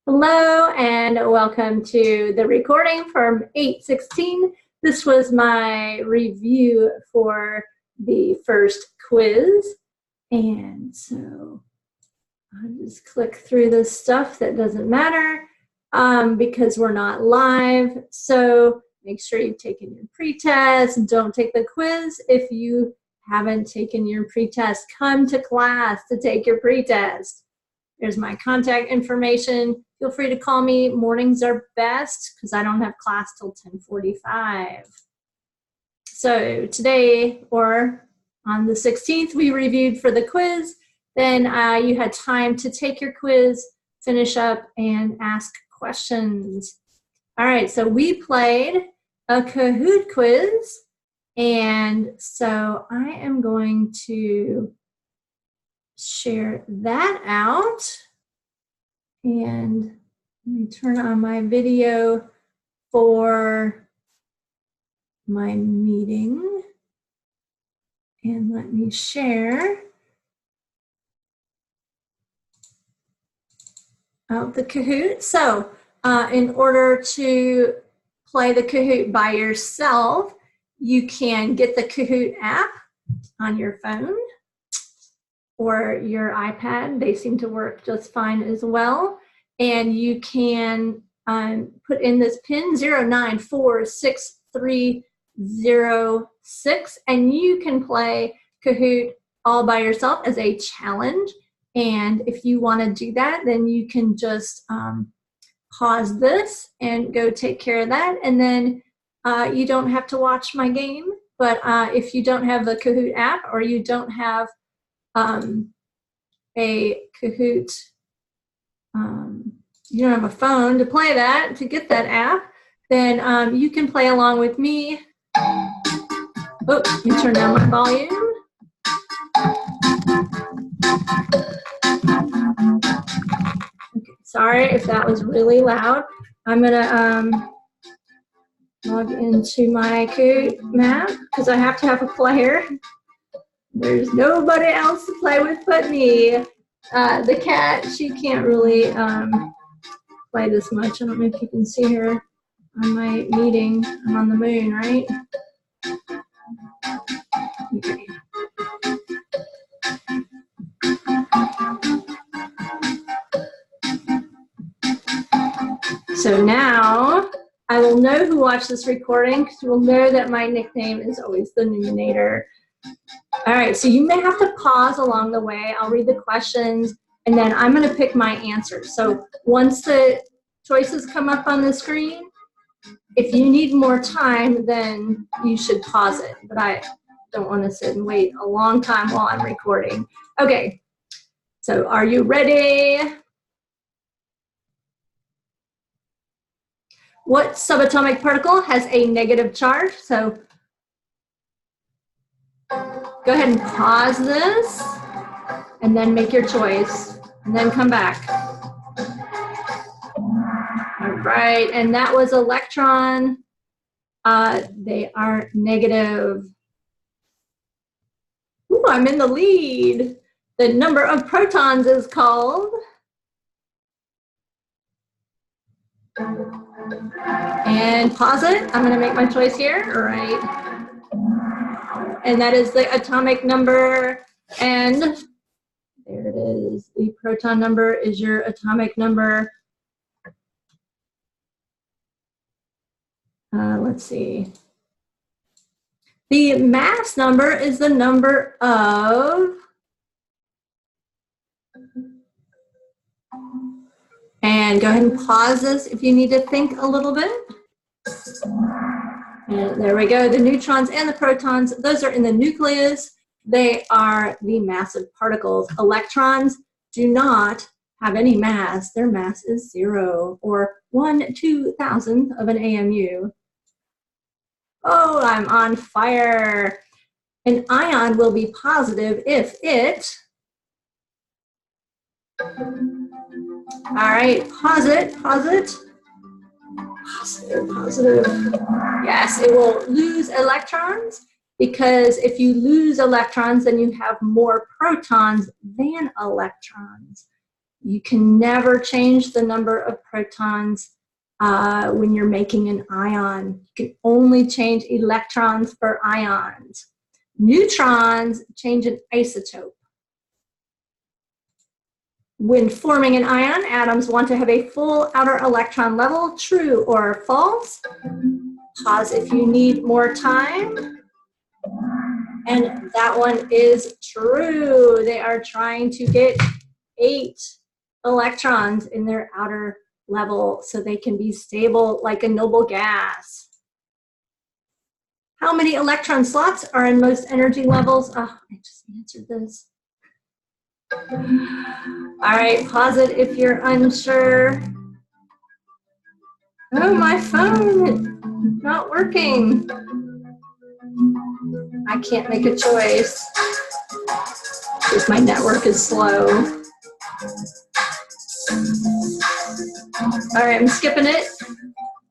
Hello and welcome to the recording from 8/16. This was my review for the first quiz. And so I'll just click through this stuff that doesn't matter because we're not live. So make sure you've taken your pretest. Don't take the quiz if you haven't taken your pretest. Come to class to take your pretest. There's my contact information. Feel free to call me. Mornings are best because I don't have class till 10:45. So today, or on the 16th, we reviewed for the quiz. Then you had time to take your quiz, finish up, and ask questions. All right, so we played a Kahoot quiz. And so I am going to share that out. And let me turn on my video for my meeting. And let me share out the Kahoot. So in order to play the Kahoot by yourself, you can get the Kahoot app on your phone or your iPad. They seem to work just fine as well. And you can put in this pin 09463006, and you can play Kahoot all by yourself as a challenge. And if you want to do that, then you can just pause this and go take care of that. And then you don't have to watch my game. But if you don't have the Kahoot app, or you don't have a Kahoot, you don't have a phone to play that, to get that app, then you can play along with me. Oh, let me turn down my volume. Okay, sorry if that was really loud. I'm gonna log into my Kahoot map because I have to have a player. There's nobody else to play with but me. The cat, she can't really play this much. I don't know if you can see her on my meeting. I'm on the moon, right? Okay. So now I will know who watched this recording because you will know that my nickname is always the Newmanator. All right, so you may have to pause along the way. I'll read the questions, and then I'm going to pick my answers. So once the choices come up on the screen, if you need more time, then you should pause it. But I don't want to sit and wait a long time while I'm recording. Okay, so are you ready? What subatomic particle has a negative charge? So go ahead and pause this, and then make your choice, and then come back. All right, and that was electron. They are negative. Ooh, I'm in the lead. The number of protons is called. And pause it. I'm gonna make my choice here. All right. And that is the atomic number, and there it is. The proton number is your atomic number. Let's see. The mass number is the number of, and go ahead and pause this if you need to think a little bit. And there we go, the neutrons and the protons, those are in the nucleus. They are the massive particles. Electrons do not have any mass. Their mass is 0, or 1/2000 of an AMU. Oh, I'm on fire. An ion will be positive if it, all right, pause it, positive. Yes, it will lose electrons, because if you lose electrons, then you have more protons than electrons. You can never change the number of protons when you're making an ion. You can only change electrons for ions. Neutrons change an isotope. When forming an ion, atoms want to have a full outer electron level. True or false? Pause if you need more time. And that one is true. They are trying to get 8 electrons in their outer level so they can be stable like a noble gas. How many electron slots are in most energy levels? Oh, I just answered this. All right, pause it if you're unsure. Oh, my phone, not working. I can't make a choice because my network is slow. All right, I'm skipping it.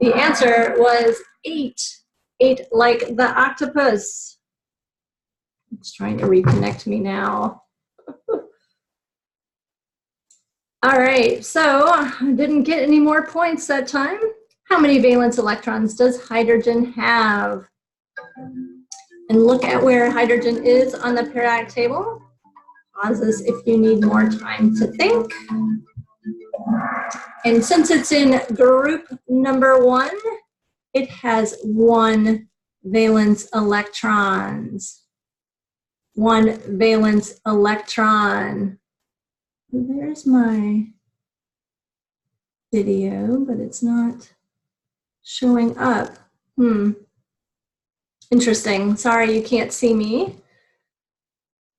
The answer was 8. 8 like the octopus. It's trying to reconnect me now. All right, so I didn't get any more points that time. How many valence electrons does hydrogen have? And look at where hydrogen is on the periodic table. Pause this if you need more time to think. And since it's in group number 1, it has 1 valence electrons. 1 valence electron. There's my video, but it's not showing up. Interesting. Sorry you can't see me.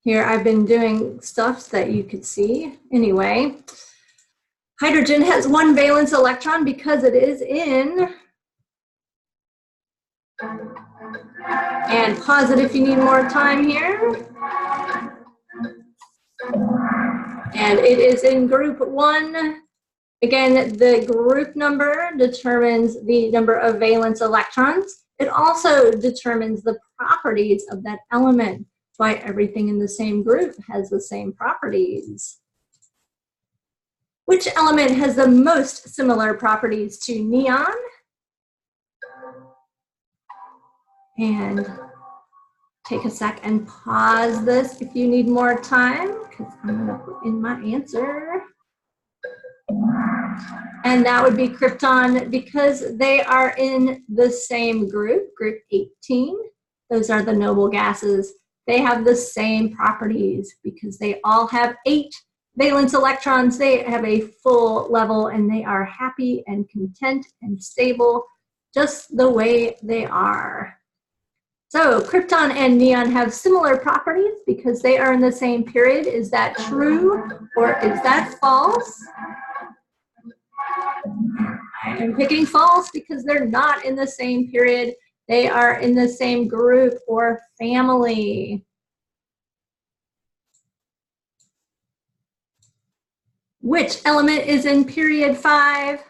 Here I've been doing stuff that you could see. Anyway, hydrogen has 1 valence electron because it is in. And pause it if you need more time here. And it is in group 1. Again, the group number determines the number of valence electrons. It also determines the properties of that element. That's why everything in the same group has the same properties. Which element has the most similar properties to neon? And take a sec and pause this if you need more time, because I'm going to put in my answer. And that would be krypton because they are in the same group, group 18. Those are the noble gases. They have the same properties because they all have 8 valence electrons. They have a full level and they are happy and content and stable just the way they are. So krypton and neon have similar properties because they are in the same period. Is that true or is that false? I am picking false because they're not in the same period. They are in the same group or family. Which element is in period 5?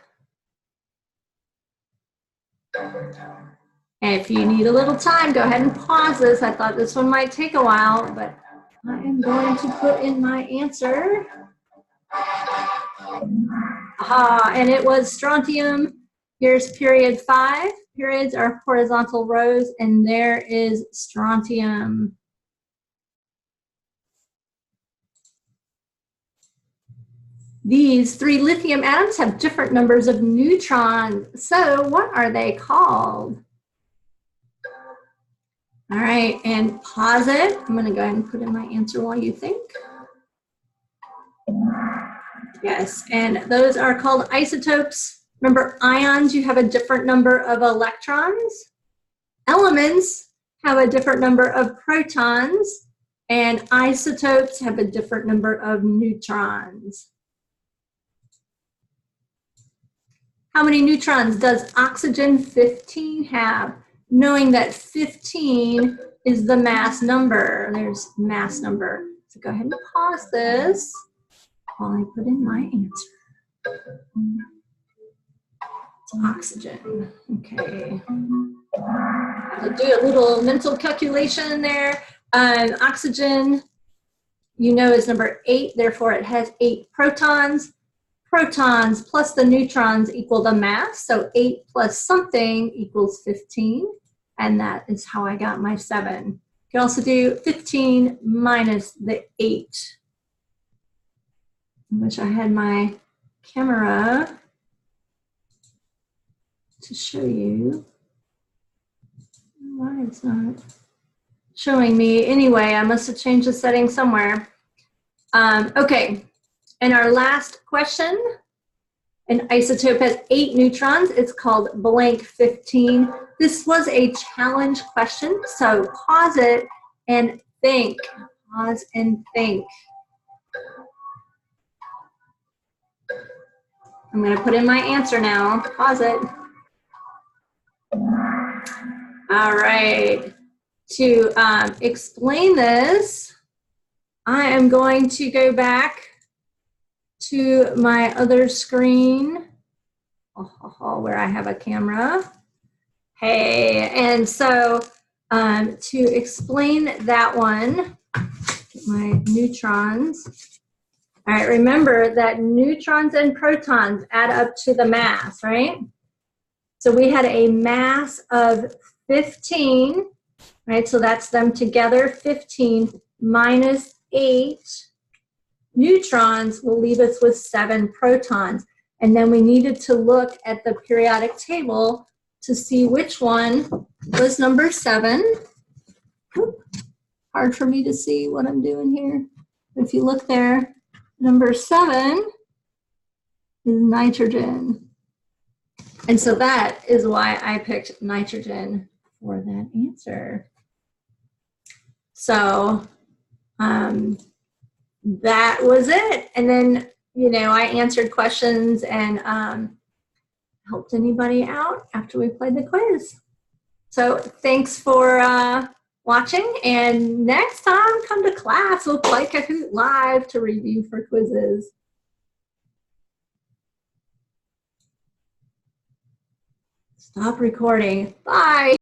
And if you need a little time, go ahead and pause this. I thought this one might take a while, but I am going to put in my answer. Aha, and it was strontium. Here's period 5. Periods are horizontal rows, and there is strontium. These 3 lithium atoms have different numbers of neutrons. So what are they called? All right, and pause it. I'm going to go ahead and put in my answer while you think. Yes, and those are called isotopes. Remember, ions, you have a different number of electrons. Elements have a different number of protons, and isotopes have a different number of neutrons. How many neutrons does oxygen 15 have? Knowing that 15 is the mass number. There's mass number. So go ahead and pause this while I put in my answer. It's oxygen. Okay. I'll do a little mental calculation there. Oxygen, you know is number 8, therefore it has 8 protons. Protons plus the neutrons equal the mass, so 8 plus something equals 15, and that is how I got my 7. You can also do 15 minus the 8. I wish I had my camera to show you. Why it's not showing me. Anyway, I must have changed the setting somewhere. Okay, and our last question, an isotope has 8 neutrons. It's called blank 15. This was a challenge question, so pause it and think. Pause and think. I'm going to put in my answer now. Pause it. All right. To explain this, I am going to go back to my other screen where I have a camera. Hey, and so to explain that one, get my neutrons. All right, remember that neutrons and protons add up to the mass, right? So we had a mass of 15, right? So that's them together, 15 minus 8 neutrons will leave us with 7 protons. And then we needed to look at the periodic table to see which one was number 7. Hard for me to see what I'm doing here. If you look there, number 7 is nitrogen. And so that is why I picked nitrogen for that answer. So that was it. And then, you know, I answered questions and helped anybody out after we played the quiz. So thanks for watching. And next time, come to class. We'll play Kahoot live to review for quizzes. Stop recording. Bye.